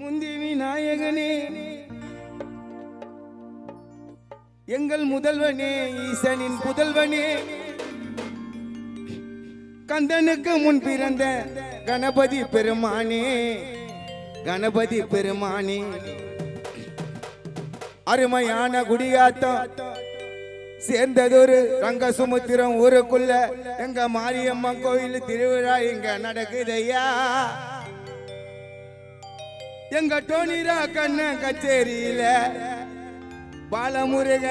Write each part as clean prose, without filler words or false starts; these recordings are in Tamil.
முந்தி விநாயகனே எங்கள் முதல்வனே ஈசனின் புதல்வனே கந்தனுக்கு முன் பிறந்த கணபதி பெருமானே கணபதி பெருமானே அருமையான குடியாத்தம் சேர்ந்ததொரு ரங்கசுமுத்திரம் ஊருக்குள்ள எங்க மாரியம்மன் கோயில் திருவிழா இங்க நடக்குதையா எங்க டோனிரா கண்ண கச்சேரியில பாலமுருக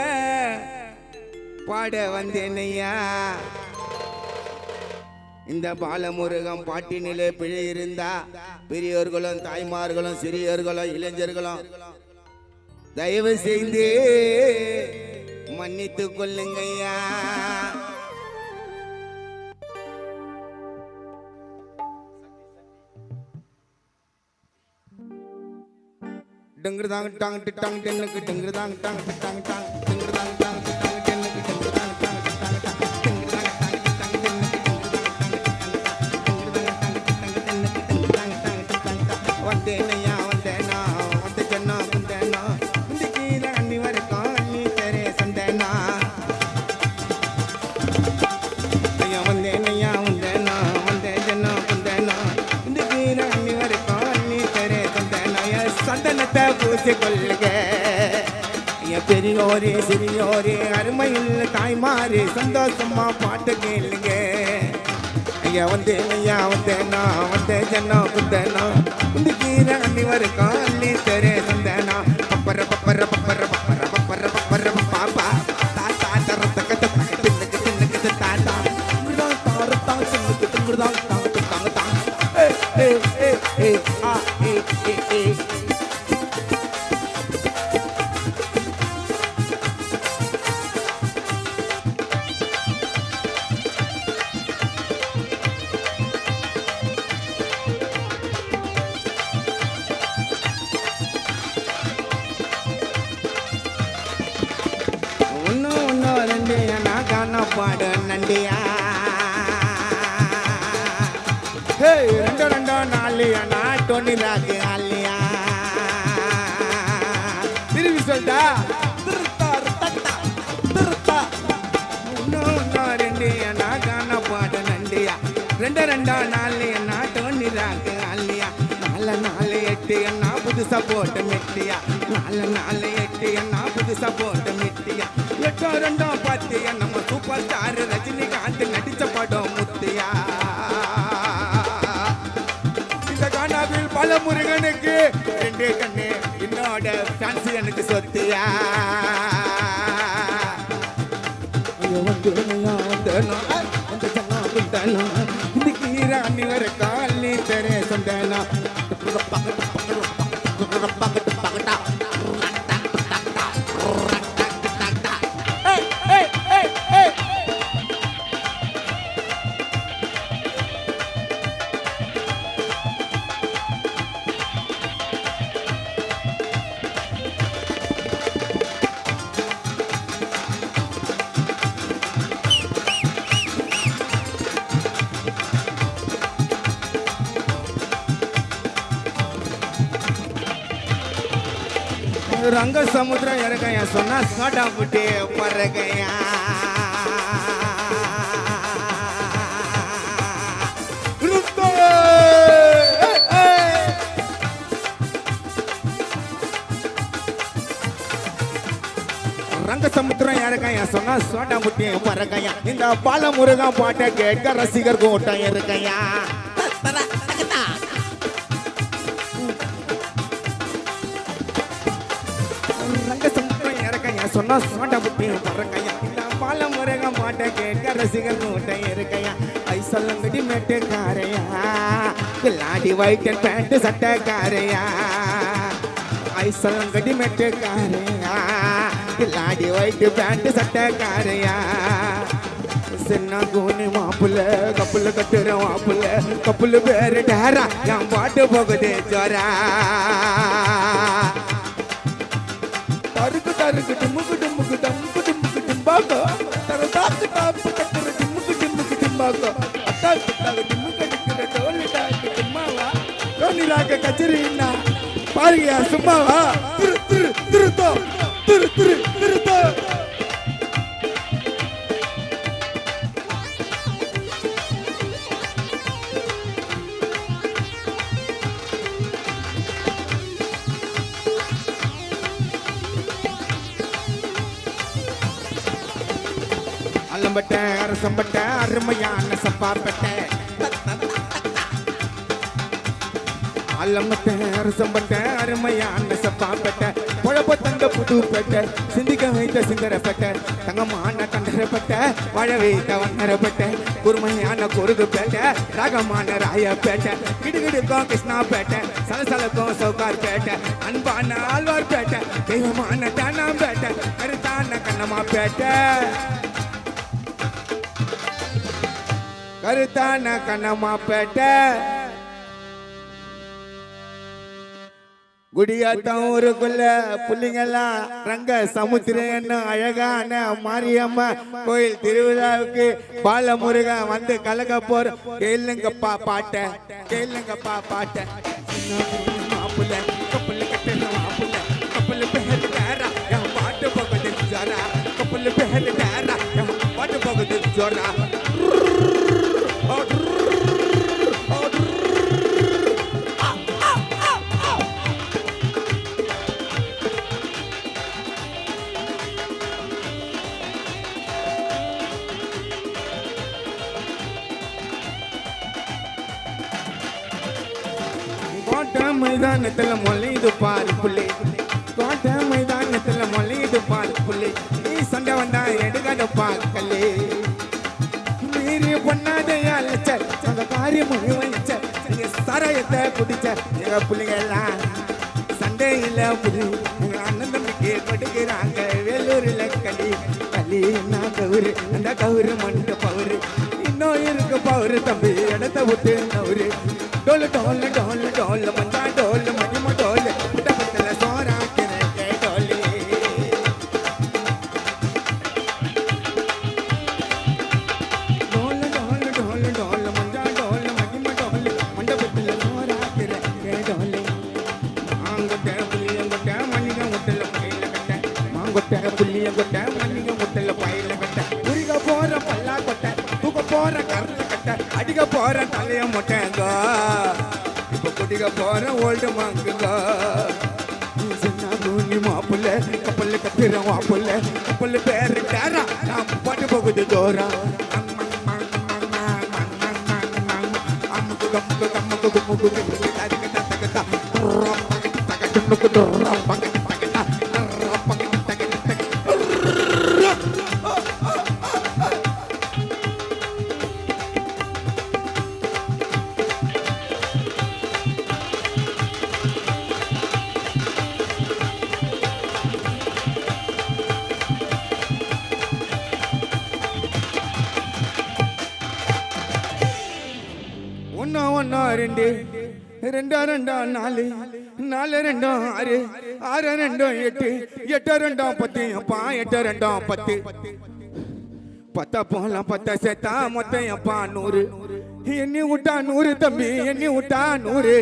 பாட வந்தேனையா இந்த பாலமுருகன் பாட்டினிலே பிழை இருந்தா பெரியோர்களும் தாய்மார்களும் சிறியோர்களும் இளைஞர்களும் தயவு செய்து மன்னித்து கொள்ளுங்கய்யா டங்குதாங்க டாங் டிட்டாங் டென்னுக்கு டங்குதாங்க டாங் டிட்டாங் டாங் டங்குதாங்க டாங் டிட்டாங் டென்னுக்கு டங்குதாங்க டாங் டிட்டாங் டாங் டங்குதாங்க டாங் டிட்டாங் டென்னுக்கு டங்குதாங்க டாங் டிட்டாங் டாங் வந்தேனையா வந்தேனா வந்து ஜன்னா குந்தேனா முந்திக்கு அண்ணி வரைக்கும் நீ தெரே சந்தேனா ஐயா வந்தேனையா வந்தேனா வந்தே ஜன்னா குந்தேனா முந்திக்கு அண்ணி வரைக்கும் நீ தெரே சந்தேனா சந்தனத்தை பூசி கொள்ளுக பெரியோரே சிறியோரே அருமையில் தாய்மாரே சந்தோஷமா பாட்டு கேளுங்க ஐயா வந்தேனா வந்தே ஜன்னா குந்தேனா முந்திக்கு அண்ணி வரைக்கும் அண்ணி தெரே சந்தேனா பப்பர பப்பர பப்பர பப்பர பப்பர பப்பர பாப்பா தாத்தா தரத்தக்க தின்னுக்கு தின்னுக்கு தாத்தா தாரத்தா தின்னுக்கு திங்குதான் தாங்க தாங்க தாங்க ஏ ஏ ஏ ஆ ஏ ஏ ஏ பாட நண்டியா ரெண்டோ ரெண்டோ நாளியா நாட்டோனி ராக்கு ஆலியா திரும்பி சொல்லிட்டா திருத்தா தட்டா திருத்தா இன்னும் ரெண்டியா நான் காண பாட நண்டியா ரெண்டோ ரெண்டோ நாளியா நாட்டோனி ராக்கு ஆலியா நாலு எட்டு என்ன புதுசா போட்ட மெட்டியா நாலு எட்டு என்ன புதுசா போட்ட மெட்டியா எட்டோ ரெண்டோ பாத்தியா நம்ம சூப்பர் ஸ்டார் ரஜினிகாந்த் நடிச்ச படம் முத்தியா இந்த காணாவில் பாலமுருகனுக்கு ரெண்டே கண்ணு என்னோட ஃபேன்சி எனக்கு சொத்தியா இன்னைக்கு ராணி வர காலி தெரே சொந்தனா ரங்க சமுத்திரம் இறக்கையா சொன்னா சோட்டா புட்டி பறக்கையா ரங்க சமுத்திரம் இறக்கையா சொன்னா சோட்டா புட்டி பறக்கையா இந்த பாலமுருகன் பாட்டை கேட்க ரசிகர் கூட்டம் இருக்கையா சொன்னா சோட்டா புட்டியும் பறக்கையா இந்த பாலமுருகன் பாட்டை கேட்க ரசிகர் கூட்டம் இருக்கையா ஐசல்லங்கடி மேட்டுக்காரையா கில்லாடி ஒயிட் அண்ட் பேண்ட் சட்டைக்காரையா ஐசல்லங்கடி மேட்டுக்காரையா கில்லாடி ஒயிட் பேண்ட் சட்டைக்காரையா சின்ன கூனி மாப்புல கப்புல கட்டுற மாப்புல கப்புல பேரு டேரா என் பாட்டு போகுது ஜோரா தருக்கு தருக்கு டிமுக்கு டிமுக்கு டமுக்கு டிமுக்கு டிம்பாக்கோ தர தாக்கு டாப்பு கட்டுற டிமுக்கு டிமுக்கு டிம்பாக்கோ அட்டாக்கு டாக்கு டிமுக்கு டிக்கிற டோலி டாக்கு டிம்மாவா டோனி ராக்க கச்சேரின்னா பாருங்க சும்மாவா திருத்தோ திருத்தோ அல்லம்பட்ட அரசம்பட்ட அருமையான சப்பாப்பட்ட அல்லம்பட்ட அரசம்பட்ட அருமையான சப்பாப்பட்ட பொழப்ப தந்த புதுப்பட்ட சிந்திக்க வைத்த சிங்கரப்பட்ட தங்கமான கண்டரப்பட்ட வாழ வைத்த வண்ணரப்பட்ட குருமையான குறுகுப்பேட்டை ராகமான ராயப்பேட்டை கிடுகிடுக்கும் கிருஷ்ணாப்பேட்டை சலசலக்கும் சவுகார்பேட்டை அன்பான ஆழ்வார்பேட்டை தெய்வமான தானாம்பேட்டை கருத்தான கண்ணமாப்பேட்டை கருத்தான கண்ணமாப்பேட்டை குடியாத்தம் ஊருக்குள்ள புள்ளிங்கெல்லாம் ரங்க சமுத்திரம் அழகான மாரியம்மா கோயில் திருவிழாவுக்கு பாலமுருகன் வந்து கலக்க போற கேளுங்கப்பா பாட்ட கேளுங்கப்பா பாட்ட மாப்புள்ள கப்பல் கட்டல மாப்புள்ள கப்பல் பேர் டேரா என் பாட்டு போகுது ஜோரா கப்பல் பேர் டேரா என் பாட்டு போகுது ஜோரா கோட்டை மைதானத்துல மொழிது பாரு புள்ளி கோட்டை மைதானத்துல மொழிது பாரு புள்ளி நீ சண்டை வந்தா எடுக்காத பாக்கலே மீறி பொண்ணாதையா லட்ச அந்த காரியம் வைச்ச நீங்க சரையத்தை குடிச்ச எங்க பிள்ளைங்க எல்லாம் சண்டையில புள்ளி எங்க அண்ணன் தம்பிக்கு கொடுக்குறாங்க வேலூர்ல களி களி என்ன கவுரு அந்த கவுரு மண்ட பவுரு இன்னும் இருக்கு பவுரு தம்பி இடத்த விட்டு நவுரு டோல் டோல் டோல் டோல் மஞ்சா டோல் மணிம டோல் புட்டபத்தல சோரா கிரே டோல் டோல் டோல் டோல் டோல் மஞ்சா டோல் மணிம டோல் மண்டபத்தல சோரா கிரே டோல் மாங்கொட்டை புளியங்கொட்டை மணிக முட்டல பையில கட்ட மாங்கொட்டை புளியங்கொட்டை மணிக முட்டல பையில கட்ட புரிக போற பல்லா கொட்டை தூக்க போற கரல கட்ட அடிக்க போற தலைய மொட்டைங்க இப்ப குடிக்க போற ஓல்டு மாங்குங்க சின்ன தூணி மாப்புள்ள கப்பல் கத்திர மாப்புள்ள கப்பல் பேரு டேரா நான் பாட்டு போகுது ஜோரா அம்முக்கு கம்முக்கு கம்முக்கு கும்முக்கு கும்முக்கு தகட்ட தகட்ட தகட்ட தகட்ட ஒன்னா ஒன்னா ரெண்டு ரெண்டா ரெண்டா நாலு நாலு ரெண்டும் ஆறு ஆறு ரெண்டும் எட்டு எட்டு ரெண்டும் பத்து அப்பா எட்டு ரெண்டும் பத்து பத்தா போலாம் பத்தா சேர்த்தா மொத்தம் அப்பா 100 எண்ணி விட்டா 100 தம்பி எண்ணி விட்டா 100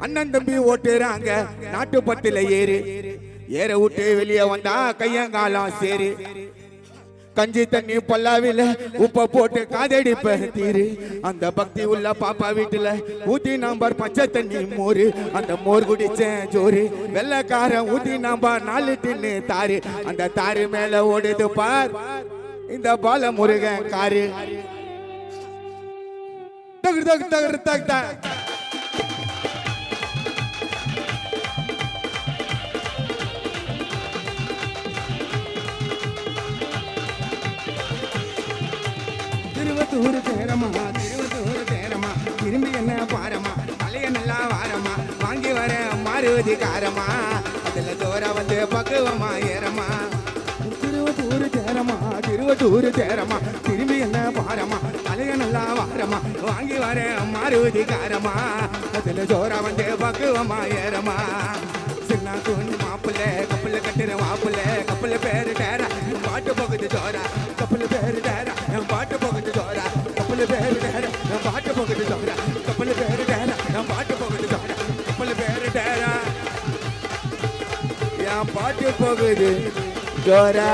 அண்ணன் தம்பி ஓட்டுறாங்க நாட்டு பத்துல ஏற விட்டு வெளியே வந்தா கையங்காலம் சேரு கஞ்சி தண்ணி பல்லாவில உப்ப போட்டு காதடிப்ப தீரு அந்த பக்தி உள்ள பாப்பா வீட்டுல ஊத்தி நம்பர் பச்சை தண்ணி மோரு அந்த மோர் குடிச்சேன் ஜோறு வெள்ளக்காரன் ஊத்தி நம்பர் 4 டின்னு தாரு அந்த தாரு மேல ஓடுது பார் இந்த பால முருகன் காரு தகு தகு தகு தகு திருவத்தூர் தேரமா திரும்பி என்ன பாரமா தலைய நல்லா வாரமா வாங்கி வர மாறுவதி காரமா அதுல தோற வந்து பக்குவமா ஏறமா திருவத்தூர் தேரமா திரும்பி என்ன பாரமா தலைய நல்லா வாரமா வாங்கி வர மாறுவதி காரமா அதுல தோற வந்து பக்குவமா ஏறமா சின்ன தூணி மாப்புள்ள கப்பல் கட்டுற மாப்புள்ள கப்பல் பேரு டேரா பாட்டு போகுது ஜோரா கப்பல் பேரு டேரா பாட்டு போகுது ஜோரா கப்பல் பேரு டேரா பாட்டு போகுது ஜோரா கப்பல் பேரு டேரா பாட்டு போகுது ஜோரா கப்பல் பேரு டேரா ஐயா பாட்டு போகுது ஜோரா